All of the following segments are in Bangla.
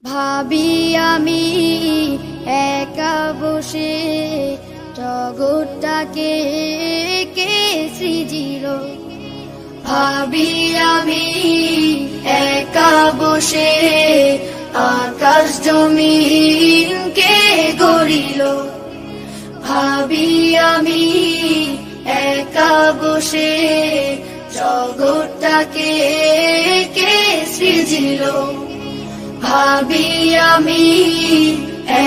ভাবি আমি একা বসে জগৎটাকে কে সৃজিল। ভাবি আমি একা বসে আকাশ জমিন কে গড়িল। ভাবি আমি একা বসে জগৎটাকে কে সৃজিল। ভাবি আমি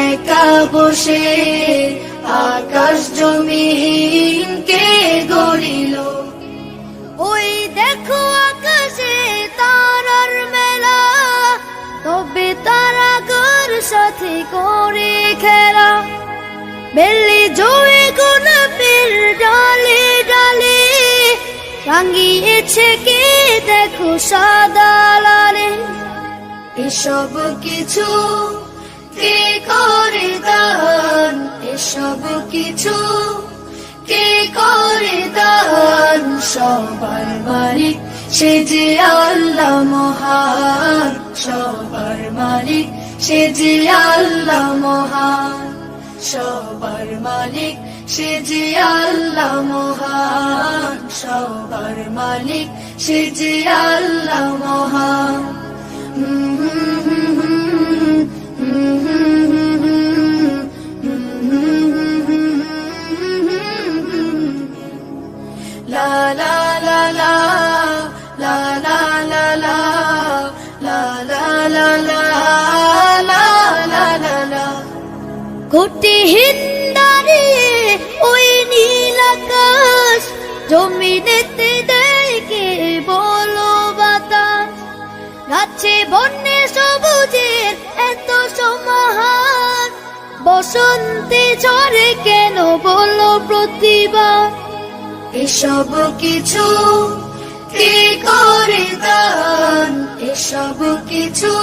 একা বসে আকাশ জমিন কে গড়িল। ওই দেখো আকাশে তারার মেলা, তবে তারাগর সাথে করে খেলা। বেলি জয়ে গোলাপের ডালে ডালে, রাঙিয়েছে কে দেখো সাদা লালে। এসব কিছু কে করে দান, এসব কিছু কে করে দান। সবার মালিক সে যে আল্লাহ মহান, সবার মালিক সে যে আল্লাহ মহান। সবার মালিক সে যে আল্লাহ মহান, সবার মালিক সে যে আল্লাহ মহান। লা লা লা লা লা লা লা লা লা লা লা লা লা লা লা। কোটিহীন দাঁড়িয়ে ওই নীল আকাশ, জমিনেতে দেয় কে বলো বাতাস। গাছে বন্যে সবুজের এত সমাহার, বসন্তে ঝরে কেন বলো প্রতিবার। এসব কিছু কে করে দান, এসব কিছু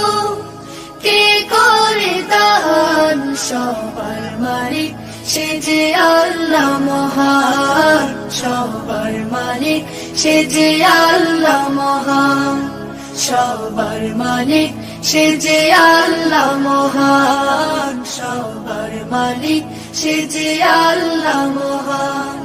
কে করে দান। সবার মালিক সে যে আল্লাহ মহান, সবার মালিক সে যে আল্লাহ মহান। সবার মালিক সে যে আল্লাহ মহান, সবার মালিক সে যে আল্লাহ মহান।